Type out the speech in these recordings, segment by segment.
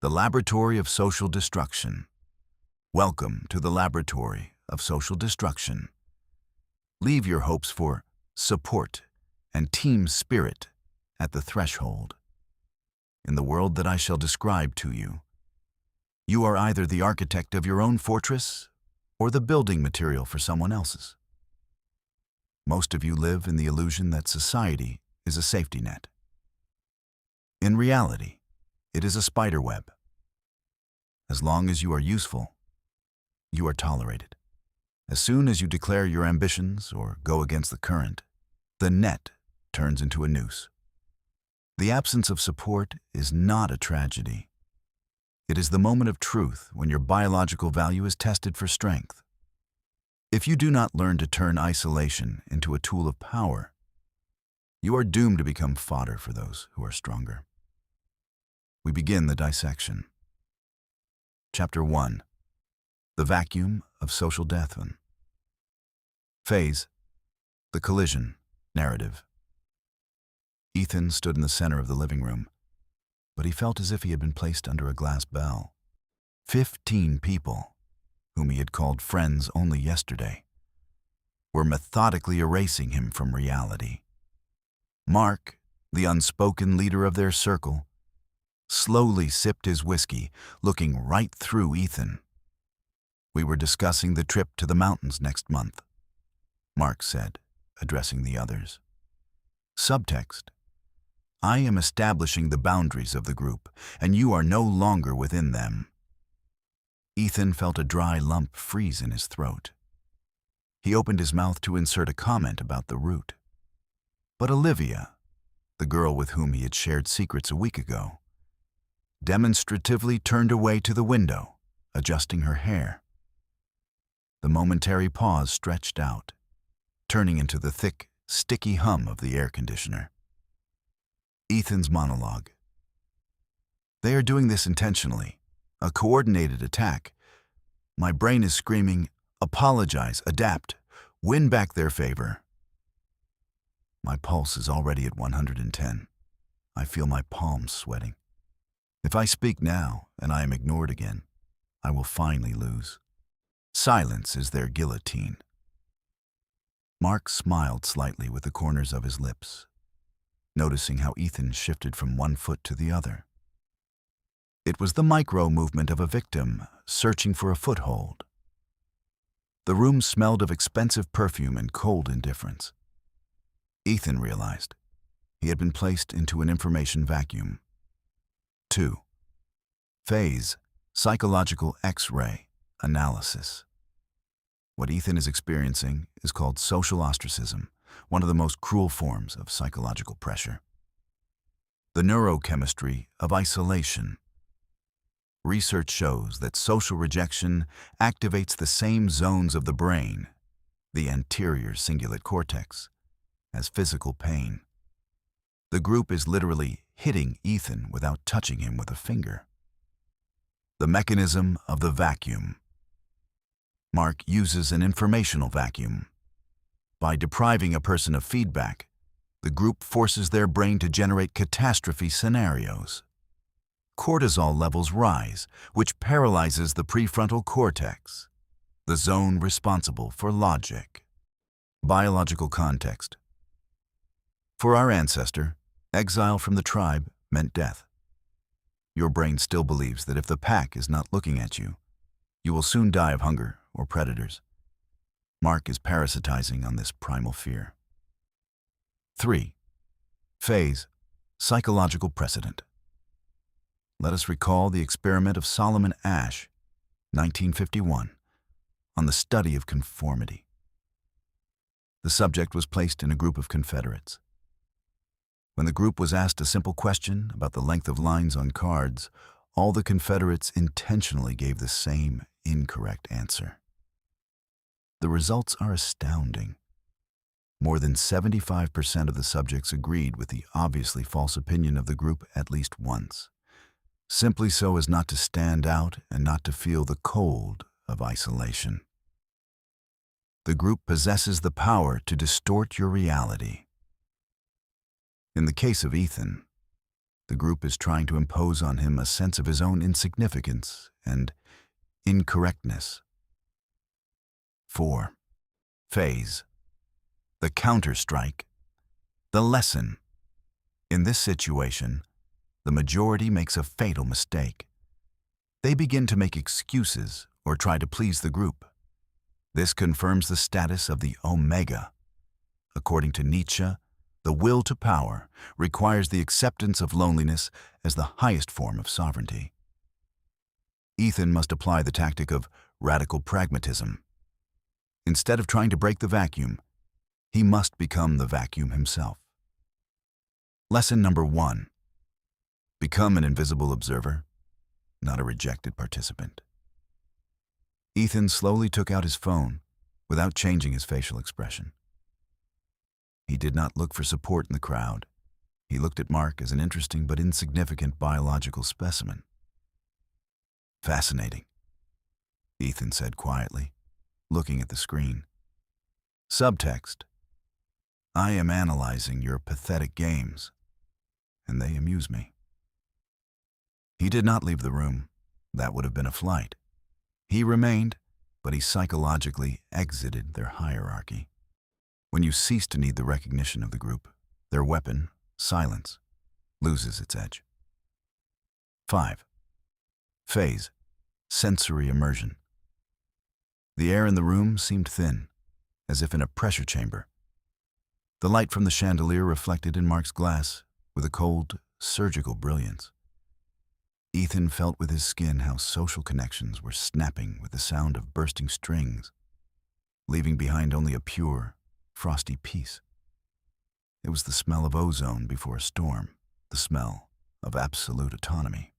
The Laboratory of Social Destruction. Welcome to the Laboratory of Social Destruction. Leave your hopes for support and team spirit at the threshold. In the world that I shall describe to you, you are either the architect of your own fortress or the building material for someone else's. Most of you live in the illusion that society is a safety net. In reality, it is a spider web. As long as you are useful, you are tolerated. As soon as you declare your ambitions or go against the current, the net turns into a noose. The absence of support is not a tragedy. It is the moment of truth when your biological value is tested for strength. If you do not learn to turn isolation into a tool of power, you are doomed to become fodder for those who are stronger. We begin the dissection. Chapter 1. The Vacuum of Social Death. Phase. The Collision Narrative. Ethan stood in the center of the living room, but he felt as if he had been placed under a glass bell. 15 people, whom he had called friends only yesterday, were methodically erasing him from reality. Mark, the unspoken leader of their circle, slowly sipped his whiskey, looking right through Ethan. "We were discussing the trip to the mountains next month," Mark said, addressing the others. Subtext: I am establishing the boundaries of the group, and you are no longer within them. Ethan felt a dry lump freeze in his throat. He opened his mouth to insert a comment about the route. But Olivia, the girl with whom he had shared secrets a week ago, demonstratively turned away to the window, adjusting her hair. The momentary pause stretched out, turning into the thick, sticky hum of the air conditioner. Ethan's monologue. They are doing this intentionally, a coordinated attack. My brain is screaming, apologize, adapt, win back their favor. My pulse is already at 110. I feel my palms sweating. If I speak now and I am ignored again, I will finally lose. Silence is their guillotine. Mark smiled slightly with the corners of his lips, noticing how Ethan shifted from one foot to the other. It was the micro-movement of a victim searching for a foothold. The room smelled of expensive perfume and cold indifference. Ethan realized he had been placed into an information vacuum. 2. Phase. Psychological X-ray analysis. What Ethan is experiencing is called social ostracism, one of the most cruel forms of psychological pressure. The neurochemistry of isolation. Research shows that social rejection activates the same zones of the brain, the anterior cingulate cortex, as physical pain. The group is literally hitting Ethan without touching him with a finger. The mechanism of the vacuum. Mark uses an informational vacuum. By depriving a person of feedback, the group forces their brain to generate catastrophe scenarios. Cortisol levels rise, which paralyzes the prefrontal cortex, the zone responsible for logic. Biological context. For our ancestor, exile from the tribe meant death. Your brain still believes that if the pack is not looking at you, you will soon die of hunger or predators. Mark is parasitizing on this primal fear. 3. Phase. Psychological precedent. Let us recall the experiment of Solomon Asch, 1951, on the study of conformity. The subject was placed in a group of Confederates. When the group was asked a simple question about the length of lines on cards, all the Confederates intentionally gave the same incorrect answer. The results are astounding. More than 75% of the subjects agreed with the obviously false opinion of the group at least once, simply so as not to stand out and not to feel the cold of isolation. The group possesses the power to distort your reality. In the case of Ethan, The group is trying to impose on him a sense of his own insignificance and incorrectness. 4. Phase. The counter-strike. The lesson. In this situation, the majority makes a fatal mistake. They begin to make excuses or try to please the group. This confirms the status of the omega. According to Nietzsche, the will to power requires the acceptance of loneliness as the highest form of sovereignty. Ethan must apply the tactic of radical pragmatism. Instead of trying to break the vacuum, he must become the vacuum himself. Lesson number 1. Become an invisible observer, not a rejected participant. Ethan slowly took out his phone without changing his facial expression. He did not look for support in the crowd. He looked at Mark as an interesting but insignificant biological specimen. Fascinating, Ethan said quietly, looking at the screen. Subtext: I am analyzing your pathetic games, and they amuse me. He did not leave the room. That would have been a flight. He remained, but he psychologically exited their hierarchy. When you cease to need the recognition of the group, their weapon, silence, loses its edge. 5. Phase. Sensory immersion. The air in the room seemed thin, as if in a pressure chamber. The light from the chandelier reflected in Mark's glass with a cold, surgical brilliance. Ethan felt with his skin how social connections were snapping with the sound of bursting strings, leaving behind only a pure, frosty peace. It was the smell of ozone before a storm, the smell of absolute autonomy.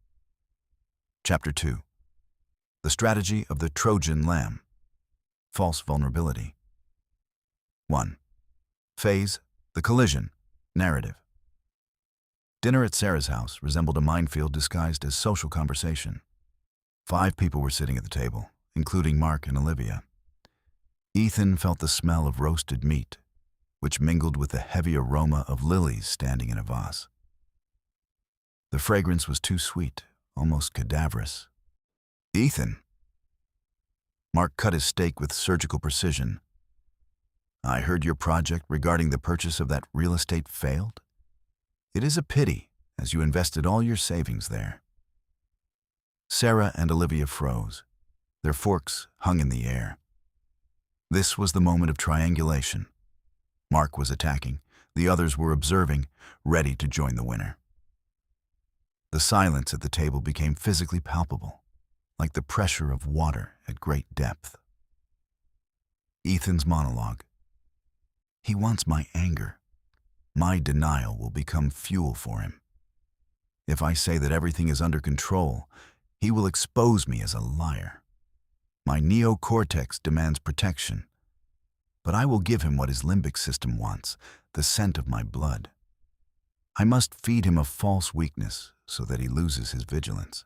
Chapter 2. The strategy of the Trojan lamb. False vulnerability. 1. Phase. The collision. Narrative. Dinner at Sarah's house resembled a minefield disguised as social conversation. 5 people were sitting at the table, including Mark and Olivia. Ethan felt the smell of roasted meat, which mingled with the heavy aroma of lilies standing in a vase. The fragrance was too sweet, almost cadaverous. Ethan! Mark cut his steak with surgical precision. I heard your project regarding the purchase of that real estate failed. It is a pity, as you invested all your savings there. Sarah and Olivia froze. Their forks hung in the air. This was the moment of triangulation. Mark was attacking. The others were observing, ready to join the winner. The silence at the table became physically palpable, like the pressure of water at great depth. Ethan's monologue. He wants my anger. My denial will become fuel for him. If I say that everything is under control, he will expose me as a liar. My neocortex demands protection, but I will give him what his limbic system wants, the scent of my blood. I must feed him a false weakness so that he loses his vigilance.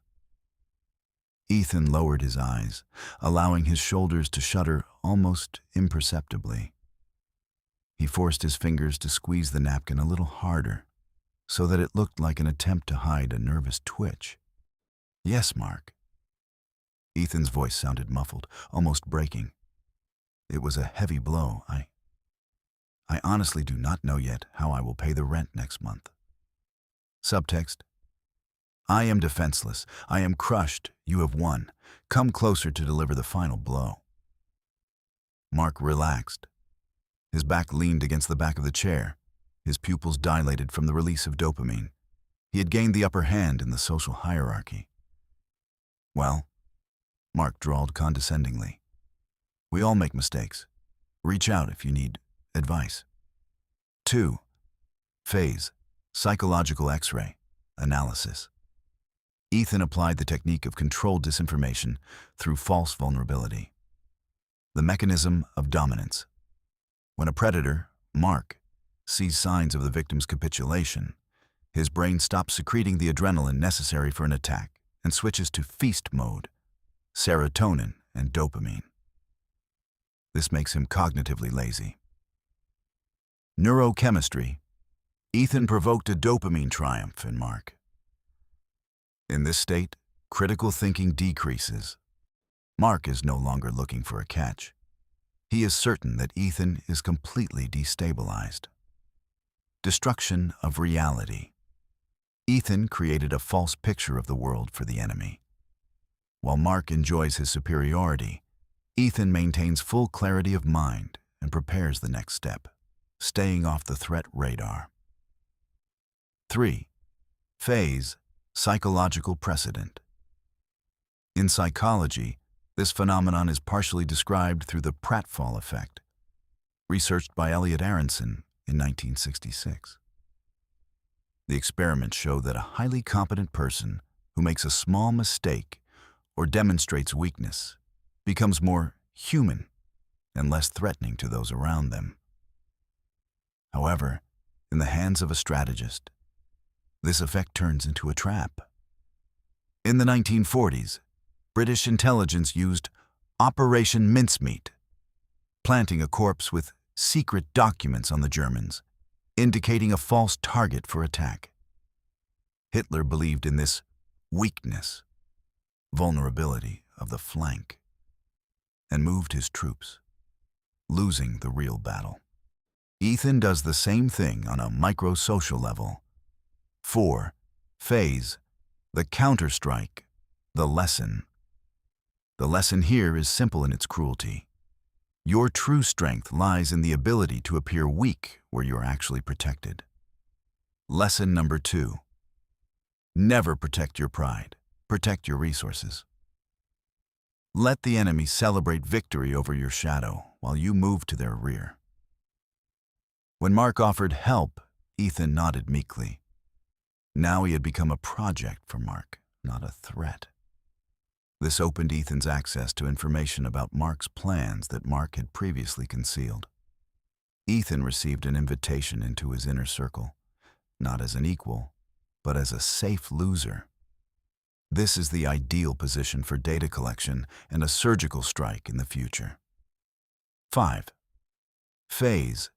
Ethan lowered his eyes, allowing his shoulders to shudder almost imperceptibly. He forced his fingers to squeeze the napkin a little harder, so that it looked like an attempt to hide a nervous twitch. Yes, Mark. Ethan's voice sounded muffled, almost breaking. It was a heavy blow. I honestly do not know yet how I will pay the rent next month. Subtext. I am defenseless. I am crushed. You have won. Come closer to deliver the final blow. Mark relaxed. His back leaned against the back of the chair. His pupils dilated from the release of dopamine. He had gained the upper hand in the social hierarchy. Well, Mark drawled condescendingly. We all make mistakes. Reach out if you need advice. 2. Phase. Psychological X-ray. Analysis. Ethan applied the technique of controlled disinformation through false vulnerability. The mechanism of dominance. When a predator, Mark, sees signs of the victim's capitulation, his brain stops secreting the adrenaline necessary for an attack and switches to feast mode, serotonin and dopamine. This makes him cognitively lazy. Neurochemistry. Ethan provoked a dopamine triumph in Mark, In this state, critical thinking decreases. Mark is no longer looking for a catch. He is certain that Ethan is completely destabilized. Destruction of reality. Ethan created a false picture of the world for the enemy. While Mark enjoys his superiority, Ethan maintains full clarity of mind and prepares the next step, staying off the threat radar. 3. Phase, psychological precedent. In psychology, this phenomenon is partially described through the pratfall effect, researched by Elliot Aronson in 1966. The experiments show that a highly competent person who makes a small mistake or demonstrates weakness becomes more human and less threatening to those around them. However, in the hands of a strategist, this effect turns into a trap. In the 1940s, British intelligence used Operation Mincemeat, planting a corpse with secret documents on the Germans, indicating a false target for attack. Hitler believed in this weakness, vulnerability of the flank, and moved his troops, losing the real battle. Ethan does the same thing on a micro-social level. 4. Phase, the counterstrike, the lesson. The lesson here is simple in its cruelty. Your true strength lies in the ability to appear weak where you are actually protected. Lesson number 2. Never protect your pride. Protect your resources. Let the enemy celebrate victory over your shadow while you move to their rear. When Mark offered help, Ethan nodded meekly. Now he had become a project for Mark, not a threat. This opened Ethan's access to information about Mark's plans that Mark had previously concealed. Ethan received an invitation into his inner circle, not as an equal, but as a safe loser. This is the ideal position for data collection and a surgical strike in the future. 5. Phase,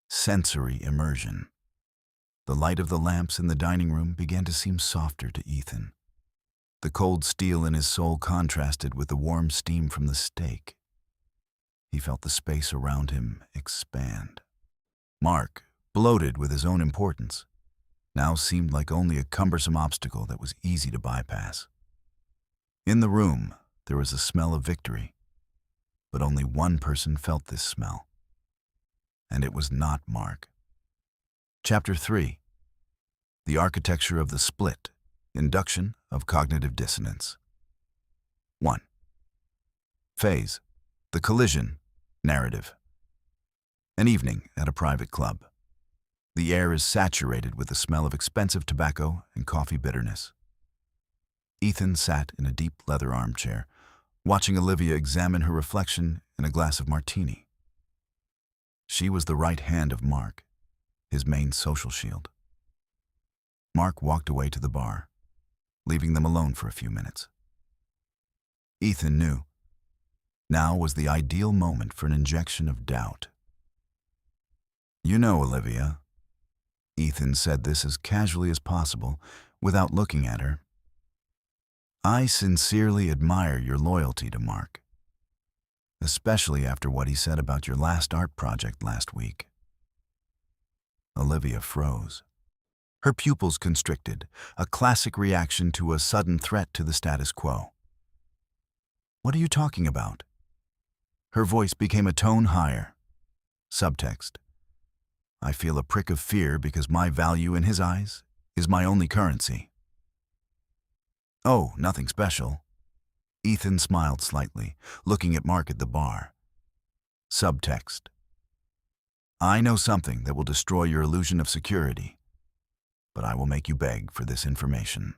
sensory immersion. The light of the lamps in the dining room began to seem softer to Ethan. The cold steel in his soul contrasted with the warm steam from the steak. He felt the space around him expand. Mark, bloated with his own importance, now seemed like only a cumbersome obstacle that was easy to bypass. In the room, there was a smell of victory, but only one person felt this smell, and it was not Mark. Chapter 3. The Architecture of the Split. Induction of Cognitive Dissonance. 1. Phase, the collision, narrative. An evening at a private club. The air is saturated with the smell of expensive tobacco and coffee bitterness. Ethan sat in a deep leather armchair, watching Olivia examine her reflection in a glass of martini. She was the right hand of Mark, his main social shield. Mark walked away to the bar, leaving them alone for a few minutes. Ethan knew now was the ideal moment for an injection of doubt. "You know, Olivia," Ethan said this as casually as possible, without looking at her, "I sincerely admire your loyalty to Mark, especially after what he said about your last art project last week." Olivia froze. Her pupils constricted, a classic reaction to a sudden threat to the status quo. "What are you talking about?" Her voice became a tone higher. Subtext: "I feel a prick of fear because my value in his eyes is my only currency." "Oh, nothing special." Ethan smiled slightly, looking at Mark at the bar. Subtext: "I know something that will destroy your illusion of security, but I will make you beg for this information."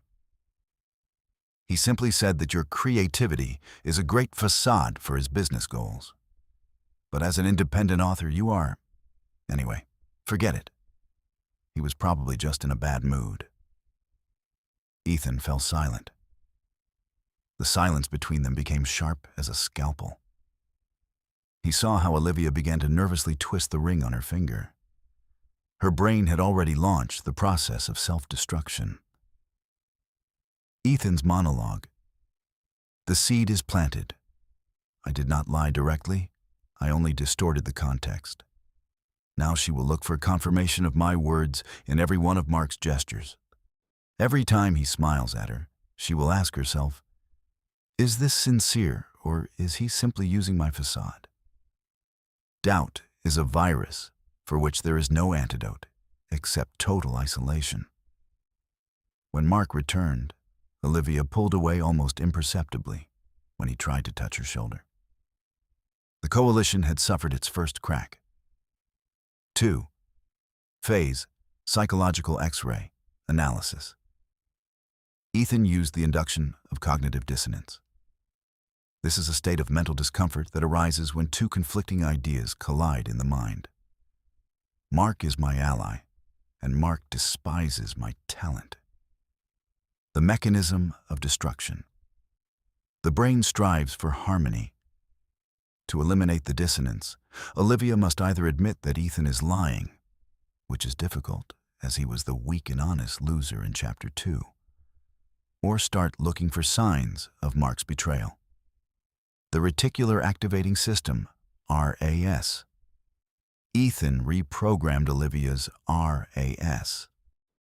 He simply said that your creativity is a great facade for his business goals. But as an independent author, you are... Anyway, forget it. He was probably just in a bad mood. Ethan fell silent. The silence between them became sharp as a scalpel. He saw how Olivia began to nervously twist the ring on her finger. Her brain had already launched the process of self-destruction. Ethan's monologue. The seed is planted. I did not lie directly. I only distorted the context. Now she will look for confirmation of my words in every one of Mark's gestures. Every time he smiles at her, she will ask herself, is this sincere, or is he simply using my facade? Doubt is a virus for which there is no antidote except total isolation. When Mark returned, Olivia pulled away almost imperceptibly when he tried to touch her shoulder. The coalition had suffered its first crack. 2. Phase, psychological X-ray, analysis. Ethan used the induction of cognitive dissonance. This is a state of mental discomfort that arises when two conflicting ideas collide in the mind. Mark is my ally, and Mark despises my talent. The mechanism of destruction. The brain strives for harmony. To eliminate the dissonance, Olivia must either admit that Ethan is lying, which is difficult as he was the weak and honest loser in Chapter 2, or start looking for signs of Mark's betrayal. The reticular activating system, RAS. Ethan reprogrammed Olivia's RAS.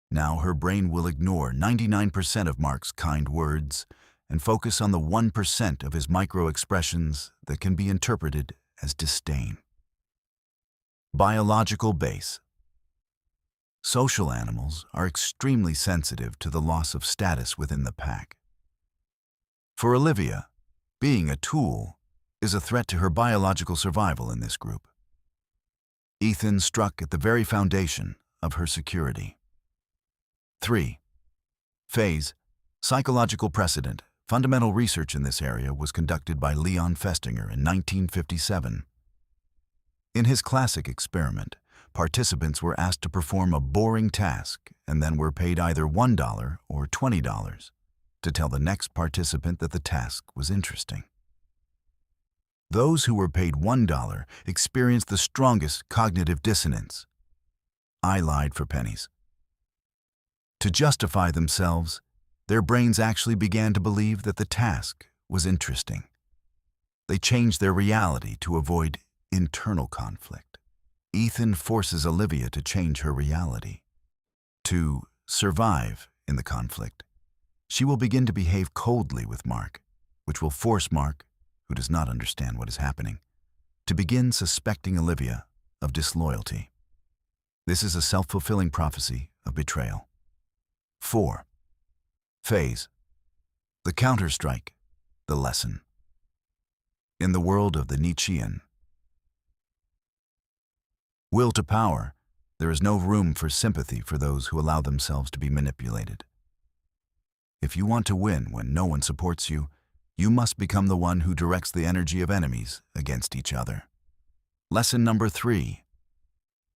Now her brain will ignore 99% of Mark's kind words and focus on the 1% of his micro-expressions that can be interpreted as disdain. Biological base. Social animals are extremely sensitive to the loss of status within the pack. For Olivia, being a tool is a threat to her biological survival in this group. Ethan struck at the very foundation of her security. 3. Phase, psychological precedent. Fundamental research in this area was conducted by Leon Festinger in 1957. In his classic experiment, participants were asked to perform a boring task and then were paid either $1 or $20 to tell the next participant that the task was interesting. Those who were paid $1 experienced the strongest cognitive dissonance. I lied for pennies. To justify themselves, their brains actually began to believe that the task was interesting. They changed their reality to avoid internal conflict. Ethan forces Olivia to change her reality. To survive in the conflict, she will begin to behave coldly with Mark, which will force Mark, who does not understand what is happening, to begin suspecting Olivia of disloyalty. This is a self-fulfilling prophecy of betrayal. 4. Phase, the counterstrike, the lesson. In the world of the Nietzschean will to power, there is no room for sympathy for those who allow themselves to be manipulated. If you want to win when no one supports you, you must become the one who directs the energy of enemies against each other. Lesson number 3.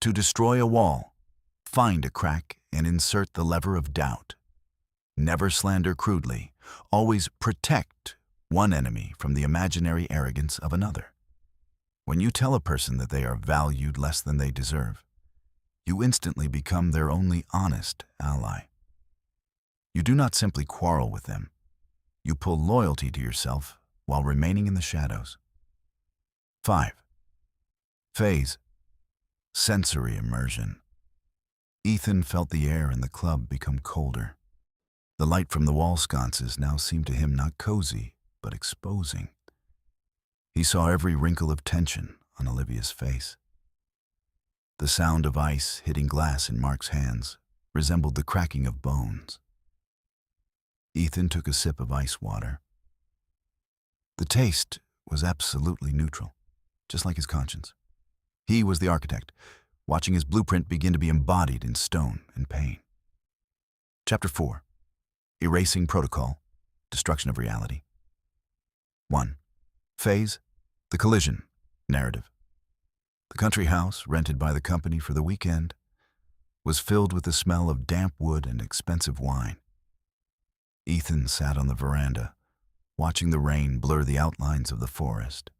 To destroy a wall, find a crack and insert the lever of doubt. Never slander crudely. Always protect one enemy from the imaginary arrogance of another. When you tell a person that they are valued less than they deserve, you instantly become their only honest ally. You do not simply quarrel with them. You pull loyalty to yourself while remaining in the shadows. 5. Phase, sensory immersion. Ethan felt the air in the club become colder. The light from the wall sconces now seemed to him not cozy, but exposing. He saw every wrinkle of tension on Olivia's face. The sound of ice hitting glass in Mark's hands resembled the cracking of bones. Ethan took a sip of ice water. The taste was absolutely neutral, just like his conscience. He was the architect, watching his blueprint begin to be embodied in stone and pain. Chapter 4. Erasing protocol, destruction of reality. 1. Phase, the collision, narrative. The country house, rented by the company for the weekend, was filled with the smell of damp wood and expensive wine. Ethan sat on the veranda, watching the rain blur the outlines of the forest.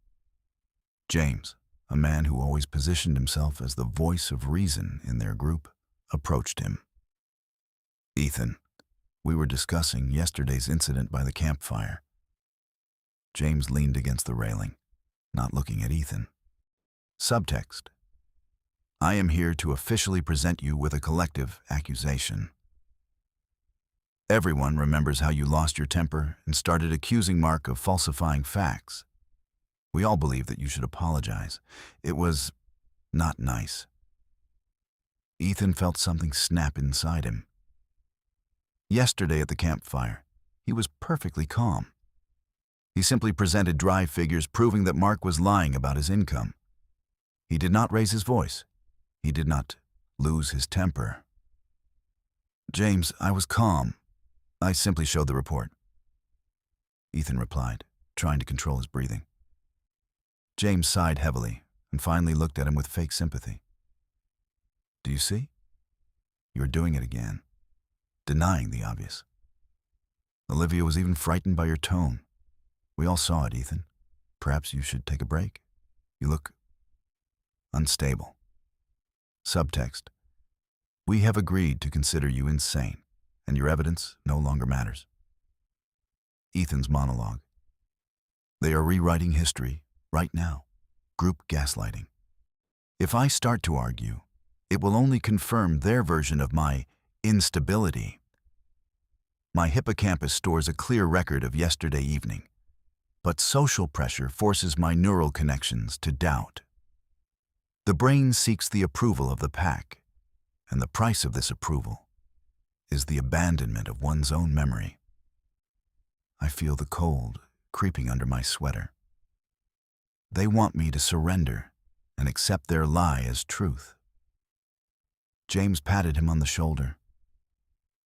James, a man who always positioned himself as the voice of reason in their group, approached him. Ethan, We were discussing yesterday's incident by the campfire. James leaned against the railing, not looking at Ethan. Subtext: I am here to officially present you with a collective accusation. Everyone remembers how you lost your temper and started accusing Mark of falsifying facts. We all believe that you should apologize. It was not nice. Ethan felt something snap inside him. Yesterday at the campfire, he was perfectly calm. He simply presented dry figures proving that Mark was lying about his income. He did not raise his voice. He did not lose his temper. James, I was calm. I simply showed the report. Ethan replied, trying to control his breathing. James sighed heavily and finally looked at him with fake sympathy. Do you see? You are doing it again, denying the obvious. Olivia was even frightened by your tone. We all saw it, Ethan. Perhaps you should take a break. You look unstable. Subtext: we have agreed to consider you insane, and your evidence no longer matters. Ethan's monologue: they are rewriting history right now. Group gaslighting. If I start to argue, it will only confirm their version of my instability. My hippocampus stores a clear record of yesterday evening, but social pressure forces my neural connections to doubt. The brain seeks the approval of the pack, and the price of this approval is the abandonment of one's own memory. I feel the cold creeping under my sweater. They want me to surrender and accept their lie as truth. James patted him on the shoulder.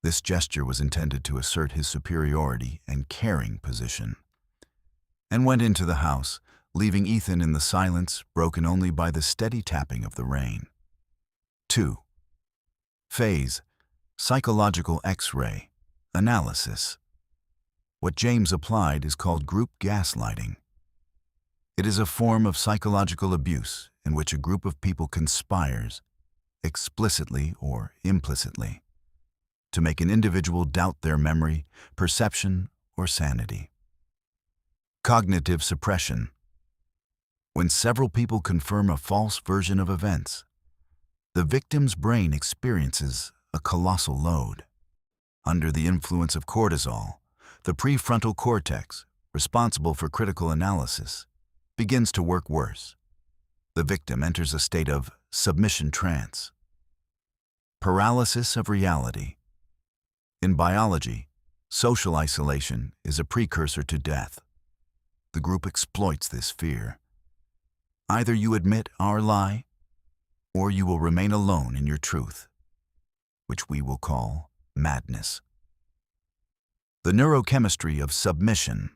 This gesture was intended to assert his superiority and caring position, and went into the house, leaving Ethan in the silence broken only by the steady tapping of the rain. 2. Phase: psychological X-ray analysis. What James applied is called group gaslighting. It is a form of psychological abuse in which a group of people conspires, explicitly or implicitly, to make an individual doubt their memory, perception, or sanity. Cognitive suppression. When several people confirm a false version of events, the victim's brain experiences a colossal load. Under the influence of cortisol, the prefrontal cortex, responsible for critical analysis, begins to work worse. The victim enters a state of submission trance. Paralysis of reality. In biology, social isolation is a precursor to death. The group exploits this fear. Either you admit our lie, or you will remain alone in your truth, which we will call madness. The neurochemistry of submission.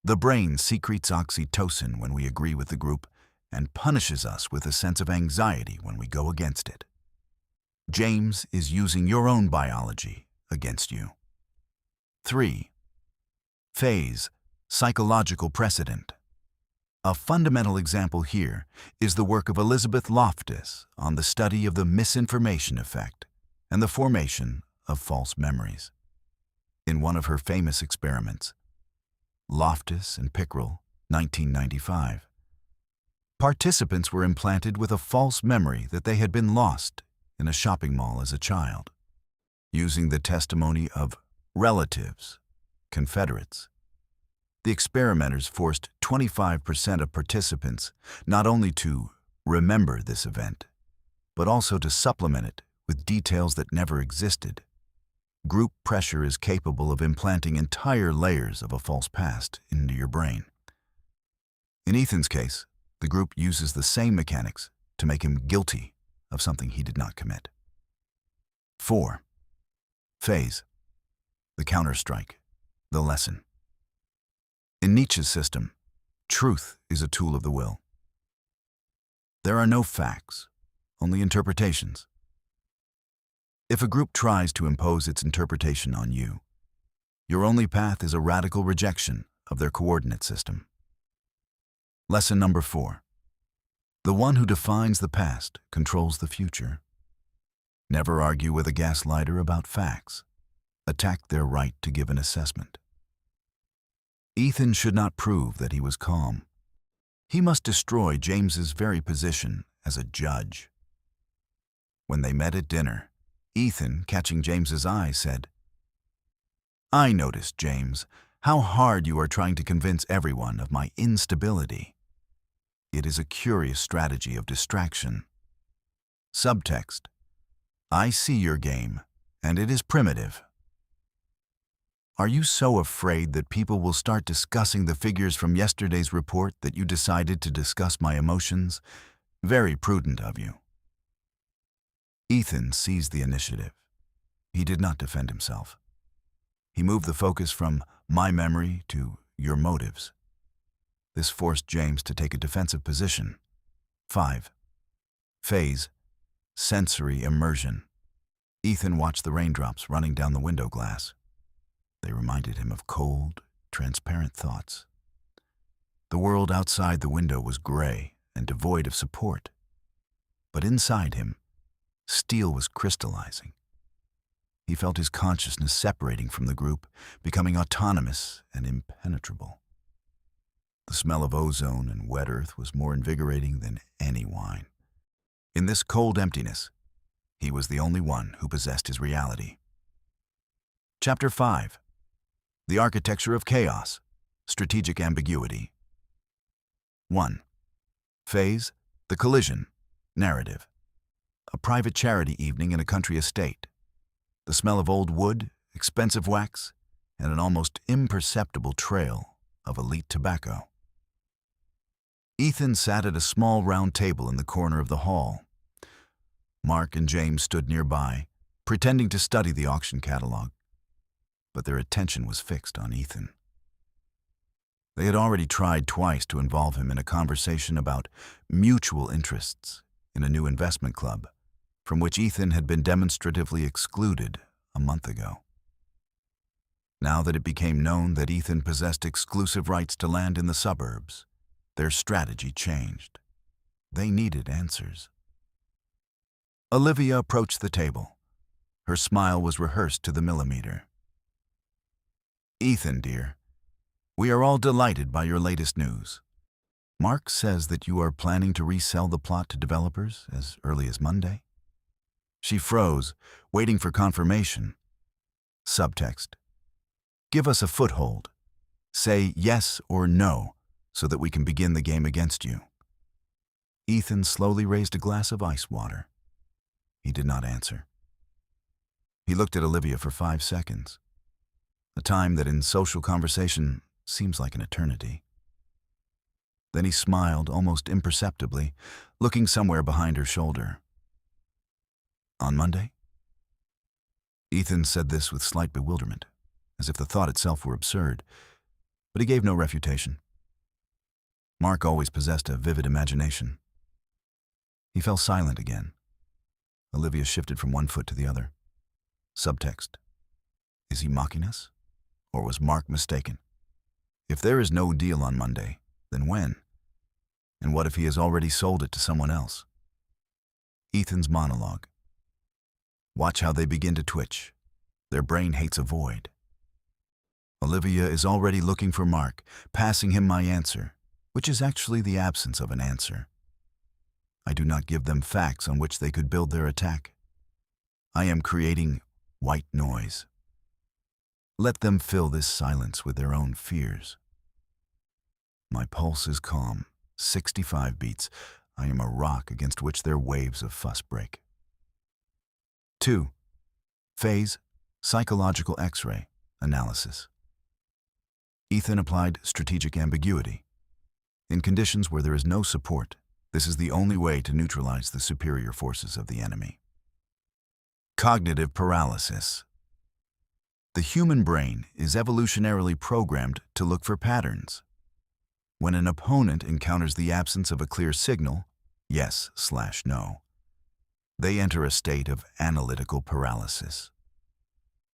The brain secretes oxytocin when we agree with the group and punishes us with a sense of anxiety when we go against it. James is using your own biology against you. 3. Phase: psychological precedent. A fundamental example here is the work of Elizabeth Loftus on the study of the misinformation effect and the formation of false memories. In one of her famous experiments, Loftus and Pickrell, 1995, participants were implanted with a false memory that they had been lost in a shopping mall as a child. Using the testimony of relatives, Confederates, the experimenters forced 25% of participants not only to remember this event, but also to supplement it with details that never existed. Group pressure is capable of implanting entire layers of a false past into your brain. In Ethan's case, the group uses the same mechanics to make him guilty of something he did not commit. 4. Phase: the counterstrike, the lesson. In Nietzsche's system, truth is a tool of the will. There are no facts, only interpretations. If a group tries to impose its interpretation on you, your only path is a radical rejection of their coordinate system. Lesson number 4. The one who defines the past controls the future. Never argue with a gaslighter about facts. attacked their right to give an assessment. Ethan should not prove that he was calm. He must destroy James's very position as a judge. When they met at dinner, Ethan, catching James's eye, said, "I noticed, James, how hard you are trying to convince everyone of my instability. It is a curious strategy of distraction." Subtext: I see your game, and it is primitive. Are you so afraid that people will start discussing the figures from yesterday's report that you decided to discuss my emotions? Very prudent of you. Ethan seized the initiative. He did not defend himself. He moved the focus from my memory to your motives. This forced James to take a defensive position. 5. Phase: sensory immersion. Ethan watched the raindrops running down the window glass. They reminded him of cold, transparent thoughts. The world outside the window was gray and devoid of support. But inside him, steel was crystallizing. He felt his consciousness separating from the group, becoming autonomous and impenetrable. The smell of ozone and wet earth was more invigorating than any wine. In this cold emptiness, he was the only one who possessed his reality. Chapter 5. The Architecture of Chaos, Strategic Ambiguity. 1. Phase: the collision, narrative. A private charity evening in a country estate. The smell of old wood, expensive wax, and an almost imperceptible trail of elite tobacco. Ethan sat at a small round table in the corner of the hall. Mark and James stood nearby, pretending to study the auction catalog. But their attention was fixed on Ethan. They had already tried twice to involve him in a conversation about mutual interests in a new investment club, from which Ethan had been demonstratively excluded a month ago. Now that it became known that Ethan possessed exclusive rights to land in the suburbs, their strategy changed. They needed answers. Olivia approached the table. Her smile was rehearsed to the millimeter. "Ethan, dear, we are all delighted by your latest news. Mark says that you are planning to resell the plot to developers as early as Monday." She froze, waiting for confirmation. Subtext: give us a foothold. Say yes or no so that we can begin the game against you. Ethan slowly raised a glass of ice water. He did not answer. He looked at Olivia for 5 seconds. A time that in social conversation seems like an eternity. Then he smiled almost imperceptibly, looking somewhere behind her shoulder. "On Monday?" Ethan said this with slight bewilderment, as if the thought itself were absurd, but he gave no refutation. Mark always possessed a vivid imagination. He fell silent again. Olivia shifted from one foot to the other. Subtext: is he mocking us? Or was Mark mistaken? If there is no deal on Monday, then when? And what if he has already sold it to someone else? Ethan's monologue. Watch how they begin to twitch. Their brain hates a void. Olivia is already looking for Mark, passing him my answer, which is actually the absence of an answer. I do not give them facts on which they could build their attack. I am creating white noise. Let them fill this silence with their own fears. My pulse is calm, 65 beats. I am a rock against which their waves of fuss break. 2. Phase: psychological X-ray analysis. Ethan applied strategic ambiguity. In conditions where there is no support, this is the only way to neutralize the superior forces of the enemy. Cognitive paralysis. The human brain is evolutionarily programmed to look for patterns. When an opponent encounters the absence of a clear signal, yes/no, they enter a state of analytical paralysis.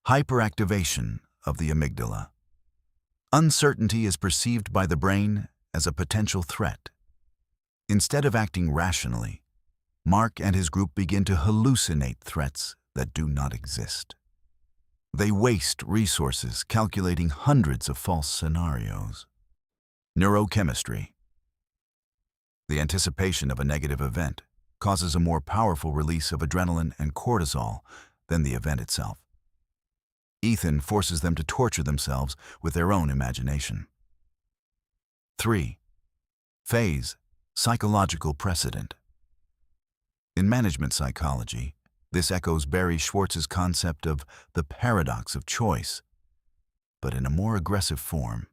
Hyperactivation of the amygdala. Uncertainty is perceived by the brain as a potential threat. Instead of acting rationally, Mark and his group begin to hallucinate threats that do not exist. They waste resources calculating hundreds of false scenarios. Neurochemistry. The anticipation of a negative event causes a more powerful release of adrenaline and cortisol than the event itself. Ethan forces them to torture themselves with their own imagination. 3. Phase, psychological precedent. In management psychology, this echoes Barry Schwartz's concept of the paradox of choice, but in a more aggressive form.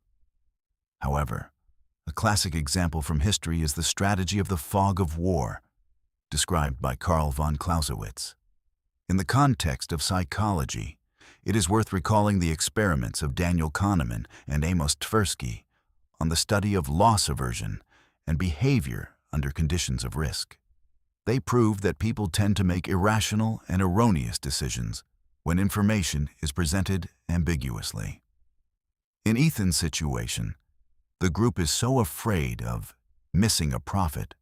However, a classic example from history is the strategy of the fog of war, described by Karl von Clausewitz. In the context of psychology, it is worth recalling the experiments of Daniel Kahneman and Amos Tversky on the study of loss aversion and behavior under conditions of risk. They proved that people tend to make irrational and erroneous decisions when information is presented ambiguously. In Ethan's situation, the group is so afraid of missing a profit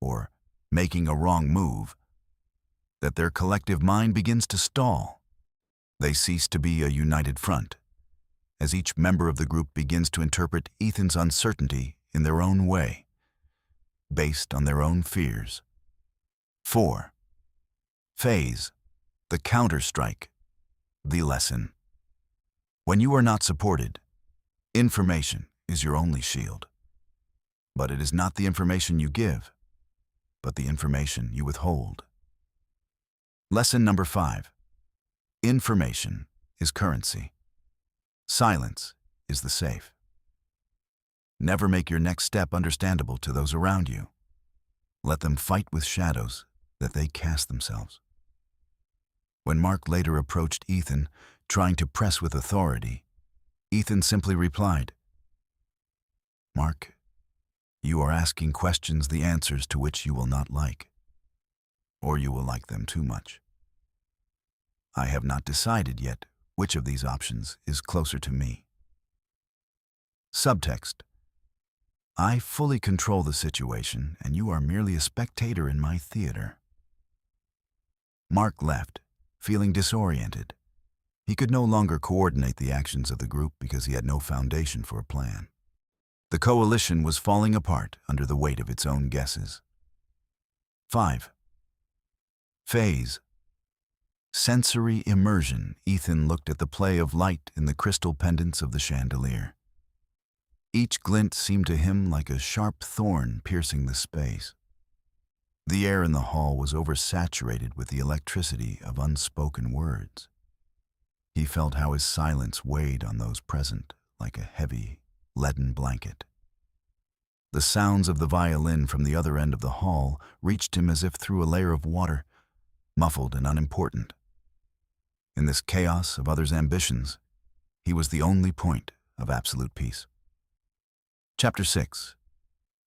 or making a wrong move that their collective mind begins to stall. They cease to be a united front, as each member of the group begins to interpret Ethan's uncertainty in their own way, based on their own fears. 4. Phase, the counterstrike, the lesson. When you are not supported, information is your only shield. But it is not the information you give, but the information you withhold. Lesson number 5. Information is currency. Silence is the safe. Never make your next step understandable to those around you. Let them fight with shadows that they cast themselves. When Mark later approached Ethan, trying to press with authority, Ethan simply replied, "Mark, you are asking questions the answers to which you will not like, or you will like them too much. I have not decided yet which of these options is closer to me." Subtext: I fully control the situation, and you are merely a spectator in my theater. Mark left, feeling disoriented. He could no longer coordinate the actions of the group because he had no foundation for a plan. The coalition was falling apart under the weight of its own guesses. 5. Phase, sensory immersion. Ethan looked at the play of light in the crystal pendants of the chandelier. Each glint seemed to him like a sharp thorn piercing the space. The air in the hall was oversaturated with the electricity of unspoken words. He felt how his silence weighed on those present like a heavy, leaden blanket. The sounds of the violin from the other end of the hall reached him as if through a layer of water, muffled and unimportant. In this chaos of others' ambitions, he was the only point of absolute peace. Chapter 6.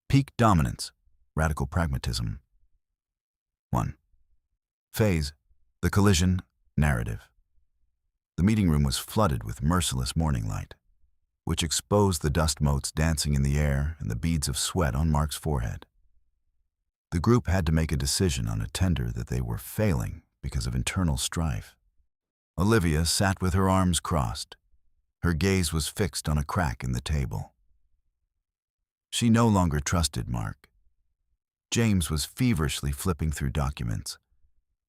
Peak Dominance, Radical Pragmatism. 1. Phase, the collision, narrative. The meeting room was flooded with merciless morning light, which exposed the dust motes dancing in the air and the beads of sweat on Mark's forehead. The group had to make a decision on a tender that they were failing because of internal strife. Olivia sat with her arms crossed. Her gaze was fixed on a crack in the table. She no longer trusted Mark. James was feverishly flipping through documents,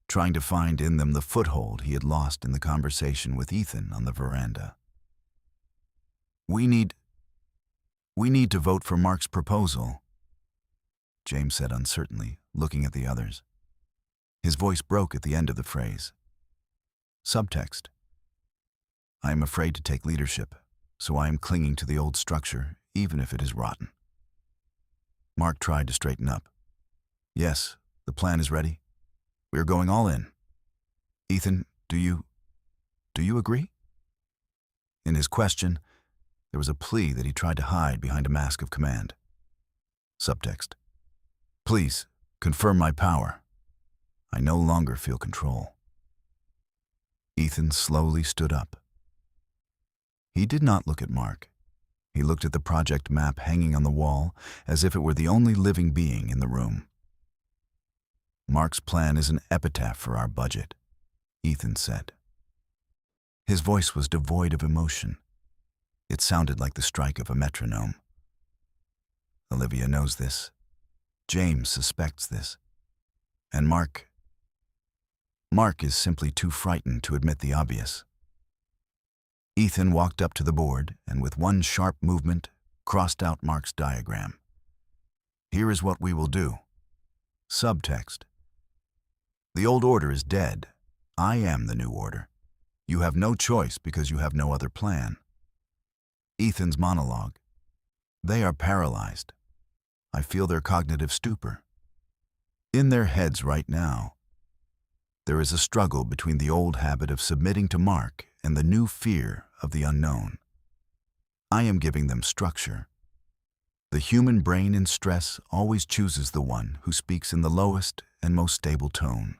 trying to find in them the foothold he had lost in the conversation with Ethan on the veranda. We need to vote for Mark's proposal," James said uncertainly, looking at the others. His voice broke at the end of the phrase. Subtext: I am afraid to take leadership, so I am clinging to the old structure, even if it is rotten. Mark tried to straighten up. Yes, the plan is ready. We are going all in. Ethan, do you agree? In his question, there was a plea that he tried to hide behind a mask of command. Subtext: Please, confirm my power. I no longer feel control. Ethan slowly stood up. He did not look at Mark. He looked at the project map hanging on the wall as if it were the only living being in the room. Mark's plan is an epitaph for our budget, Ethan said. His voice was devoid of emotion. It sounded like the strike of a metronome. Olivia knows this. James suspects this. And Mark is simply too frightened to admit the obvious. Ethan walked up to the board and with one sharp movement crossed out Mark's diagram. Here is what we will do. Subtext. The old order is dead. I am the new order. You have no choice because you have no other plan. Ethan's monologue. They are paralyzed. I feel their cognitive stupor. In their heads right now, there is a struggle between the old habit of submitting to Mark and the new fear of the unknown. I am giving them structure. The human brain in stress always chooses the one who speaks in the lowest and most stable tone.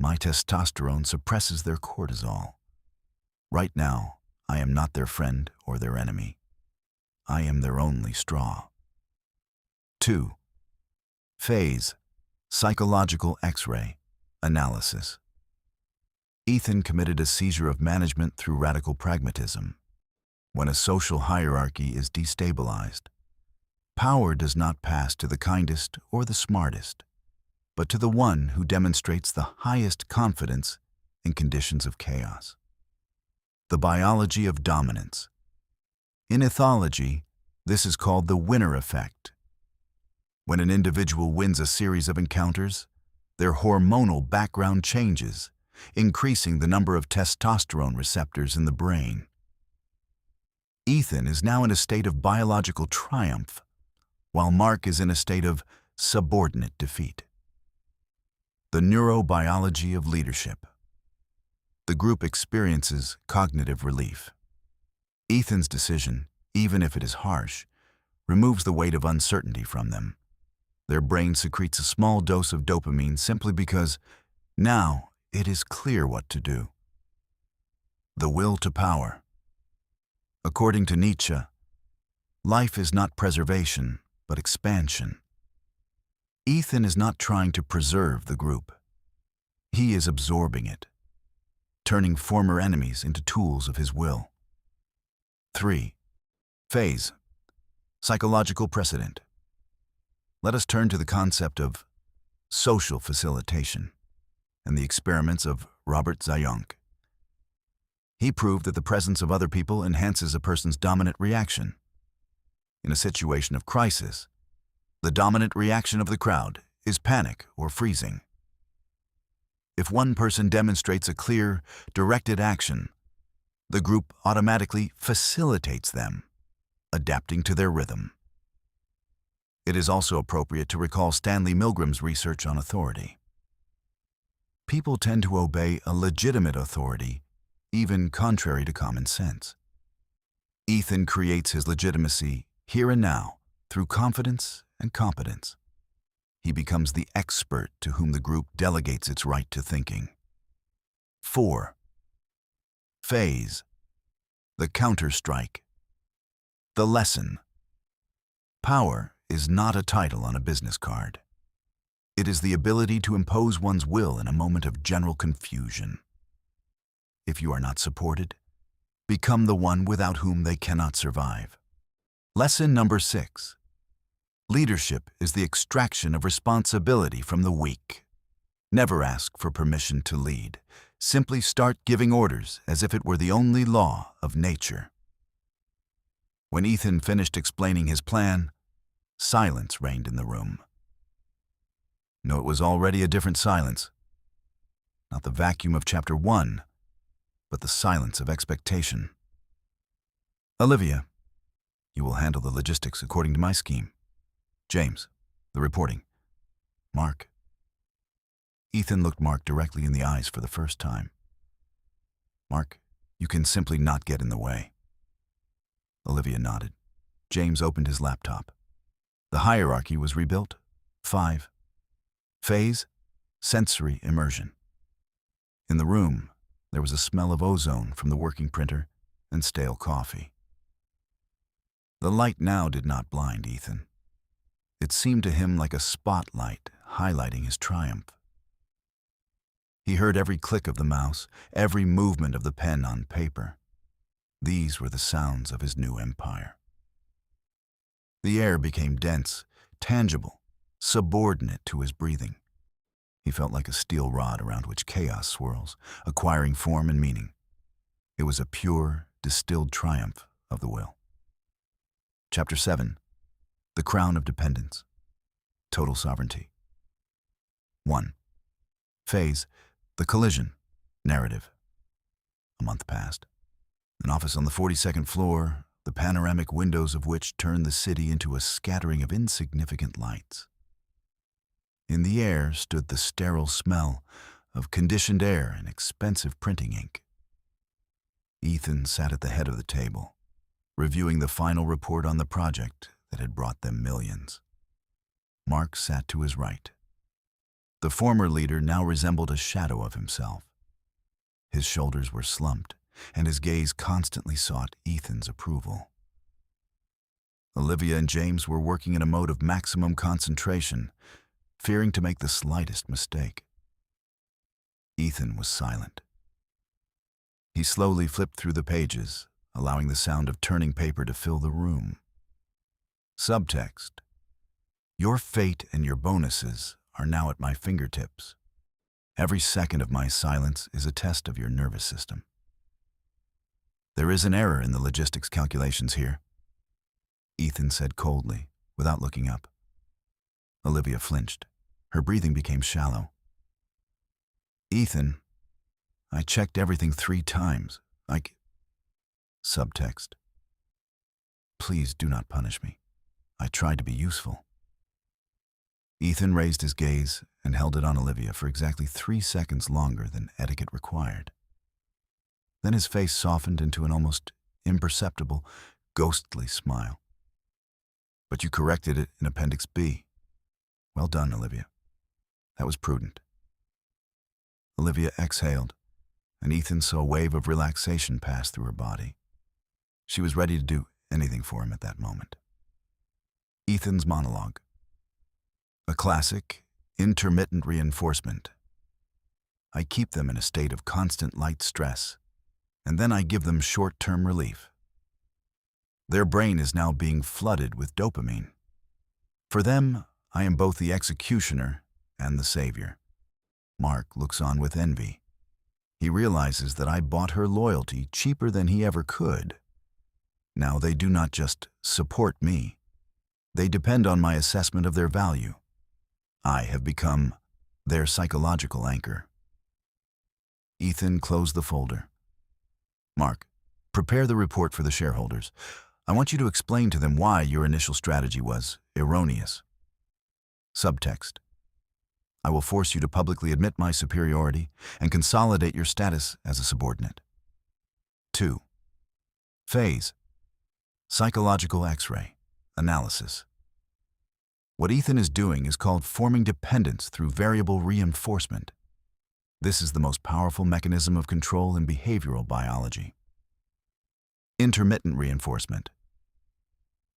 My testosterone suppresses their cortisol. Right now, I am not their friend or their enemy. I am their only straw. 2. Phase. Psychological X-ray. Analysis. Ethan committed a seizure of management through radical pragmatism. When a social hierarchy is destabilized, power does not pass to the kindest or the smartest, but to the one who demonstrates the highest confidence in conditions of chaos. The biology of dominance. In ethology, this is called the winner effect. When an individual wins a series of encounters, their hormonal background changes, increasing the number of testosterone receptors in the brain. Ethan is now in a state of biological triumph, while Mark is in a state of subordinate defeat. The neurobiology of leadership. The group experiences cognitive relief. Ethan's decision, even if it is harsh, removes the weight of uncertainty from them. Their brain secretes a small dose of dopamine simply because now it is clear what to do. The will to power. According to Nietzsche, life is not preservation, but expansion. Ethan is not trying to preserve the group. He is absorbing it, turning former enemies into tools of his will. 3. Phase. Psychological precedent. Let us turn to the concept of social facilitation and the experiments of Robert Zayonk. He proved that the presence of other people enhances a person's dominant reaction. In a situation of crisis, the dominant reaction of the crowd is panic or freezing. If one person demonstrates a clear, directed action, the group automatically facilitates them, adapting to their rhythm. It is also appropriate to recall Stanley Milgram's research on authority. People tend to obey a legitimate authority, even contrary to common sense. Ethan creates his legitimacy here and now through confidence and competence. He becomes the expert to whom the group delegates its right to thinking. 4. Phase. The counter-strike. The lesson. Power is not a title on a business card. It is the ability to impose one's will in a moment of general confusion. If you are not supported, become the one without whom they cannot survive. Lesson number 6. Leadership is the extraction of responsibility from the weak. Never ask for permission to lead. Simply start giving orders as if it were the only law of nature. When Ethan finished explaining his plan, silence reigned in the room. No, it was already a different silence. Not the vacuum of Chapter 1, but the silence of expectation. Olivia, you will handle the logistics according to my scheme. James, the reporting. Mark. Ethan looked Mark directly in the eyes for the first time. Mark, you can simply not get in the way. Olivia nodded. James opened his laptop. The hierarchy was rebuilt. 5. Phase. Sensory immersion. In the room, there was a smell of ozone from the working printer and stale coffee. The light now did not blind Ethan. It seemed to him like a spotlight highlighting his triumph. He heard every click of the mouse, every movement of the pen on paper. These were the sounds of his new empire. The air became dense, tangible, subordinate to his breathing. He felt like a steel rod around which chaos swirls, acquiring form and meaning. It was a pure, distilled triumph of the will. Chapter 7. The Crown of Dependence. Total Sovereignty. 1. Phase. The Collision. Narrative. A month passed. An office on the 42nd floor, the panoramic windows of which turned the city into a scattering of insignificant lights. In the air stood the sterile smell of conditioned air and expensive printing ink. Ethan sat at the head of the table, reviewing the final report on the project that had brought them millions. Mark sat to his right. The former leader now resembled a shadow of himself. His shoulders were slumped, and his gaze constantly sought Ethan's approval. Olivia and James were working in a mode of maximum concentration, fearing to make the slightest mistake. Ethan was silent. He slowly flipped through the pages, allowing the sound of turning paper to fill the room. Subtext: Your fate and your bonuses are now at my fingertips. Every second of my silence is a test of your nervous system. There is an error in the logistics calculations here, Ethan said coldly, without looking up. Olivia flinched. Her breathing became shallow. Ethan, I checked everything 3 times. Subtext: Please do not punish me. I tried to be useful. Ethan raised his gaze and held it on Olivia for exactly 3 seconds longer than etiquette required. Then his face softened into an almost imperceptible, ghostly smile. But you corrected it in Appendix B. Well done, Olivia. That was prudent. Olivia exhaled, and Ethan saw a wave of relaxation pass through her body. She was ready to do anything for him at that moment. Ethan's monologue. A classic, intermittent reinforcement. I keep them in a state of constant light stress, and then I give them short-term relief. Their brain is now being flooded with dopamine. For them, I am both the executioner and the savior. Mark looks on with envy. He realizes that I bought her loyalty cheaper than he ever could. Now they do not just support me. They depend on my assessment of their value. I have become their psychological anchor. Ethan closed the folder. Mark, prepare the report for the shareholders. I want you to explain to them why your initial strategy was erroneous. Subtext: I will force you to publicly admit my superiority and consolidate your status as a subordinate. 2. Phase. Psychological X-ray. Analysis. What Ethan is doing is called forming dependence through variable reinforcement. This is the most powerful mechanism of control in behavioral biology. Intermittent reinforcement.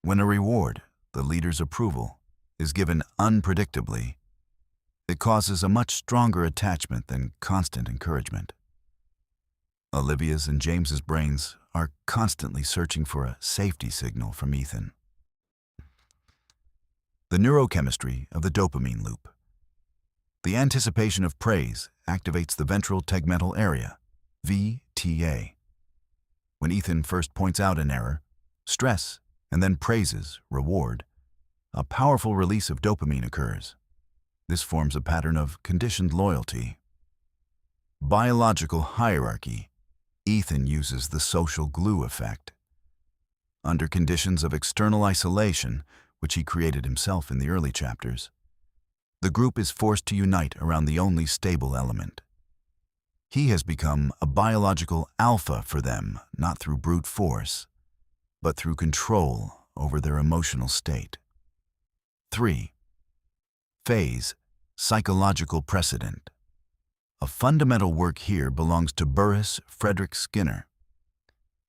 When a reward, the leader's approval, is given unpredictably, it causes a much stronger attachment than constant encouragement. Olivia's and James's brains are constantly searching for a safety signal from Ethan. The neurochemistry of the dopamine loop. The anticipation of praise activates the ventral tegmental area, VTA. When Ethan first points out an error, stress, and then praises, reward, a powerful release of dopamine occurs. This forms a pattern of conditioned loyalty. Biological hierarchy. Ethan uses the social glue effect. Under conditions of external isolation, which he created himself in the early chapters, the group is forced to unite around the only stable element. He has become a biological alpha for them, not through brute force, but through control over their emotional state. 3. Phase. Psychological precedent. A fundamental work here belongs to Burris Frederick Skinner.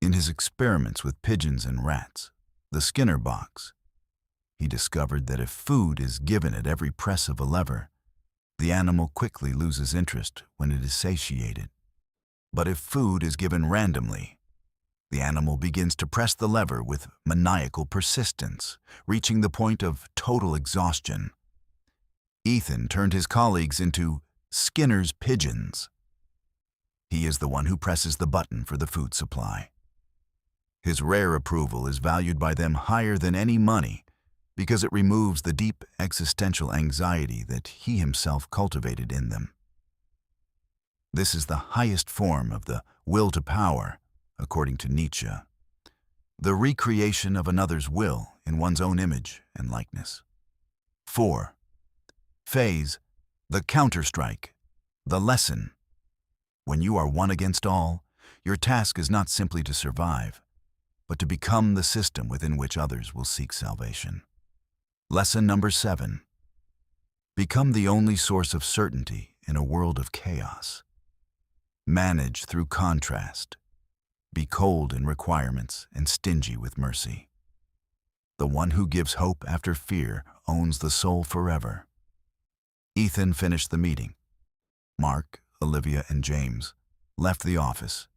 In his experiments with pigeons and rats, the Skinner box, he discovered that if food is given at every press of a lever, The animal quickly loses interest when it is satiated. But if food is given randomly, the animal begins to press the lever with maniacal persistence, reaching the point of total exhaustion. Ethan turned his colleagues into Skinner's pigeons. He is the one who presses the button for the food supply. His rare approval is valued by them higher than any money because it removes the deep existential anxiety that he himself cultivated in them. This is the highest form of the will to power, according to Nietzsche. The recreation of another's will in one's own image and likeness. 4. Phase, the counter-strike, the lesson. When you are one against all, your task is not simply to survive, but to become the system within which others will seek salvation. Lesson number 7. Become the only source of certainty in a world of chaos. Manage through contrast. Be cold in requirements and stingy with mercy. The one who gives hope after fear owns the soul forever. Ethan finished the meeting. Mark, Olivia, and James left the office,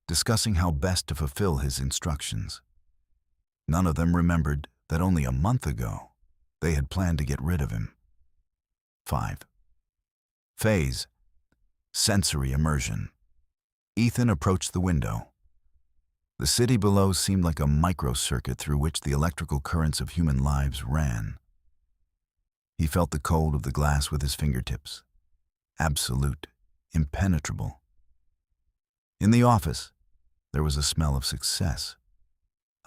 discussing how best to fulfill his instructions. None of them remembered that only a month ago they had planned to get rid of him. 5. Phase, sensory immersion. Ethan approached the window. The city below seemed like a microcircuit through which the electrical currents of human lives ran. He felt the cold of the glass with his fingertips. Absolute, impenetrable. In the office, there was a smell of success,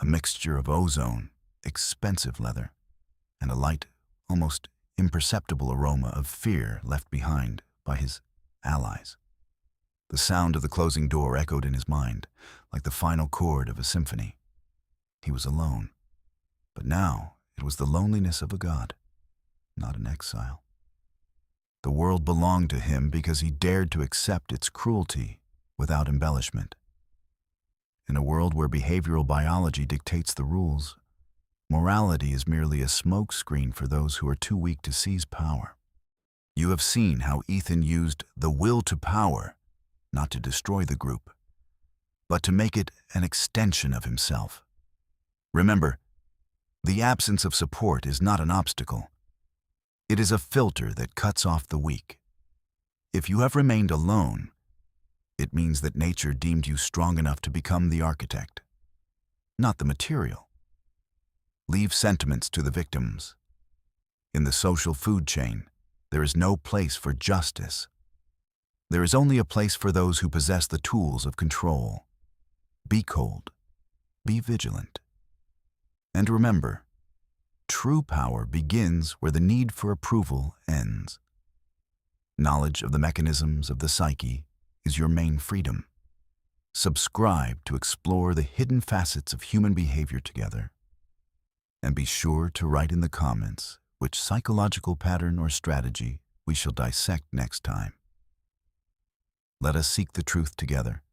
a mixture of ozone, expensive leather, and a light, almost imperceptible aroma of fear left behind by his allies. The sound of the closing door echoed in his mind, like the final chord of a symphony. He was alone, but now it was the loneliness of a god, not an exile. The world belonged to him because he dared to accept its cruelty without embellishment. In a world where behavioral biology dictates the rules, morality is merely a smokescreen for those who are too weak to seize power. You have seen how Ethan used the will to power not to destroy the group, but to make it an extension of himself. Remember, the absence of support is not an obstacle. It is a filter that cuts off the weak. If you have remained alone, it means that nature deemed you strong enough to become the architect, not the material. Leave sentiments to the victims. In the social food chain, there is no place for justice. There is only a place for those who possess the tools of control. Be cold. Be vigilant. And remember, true power begins where the need for approval ends. Knowledge of the mechanisms of the psyche is your main freedom. Subscribe to explore the hidden facets of human behavior together. And be sure to write in the comments which psychological pattern or strategy we shall dissect next time. Let us seek the truth together.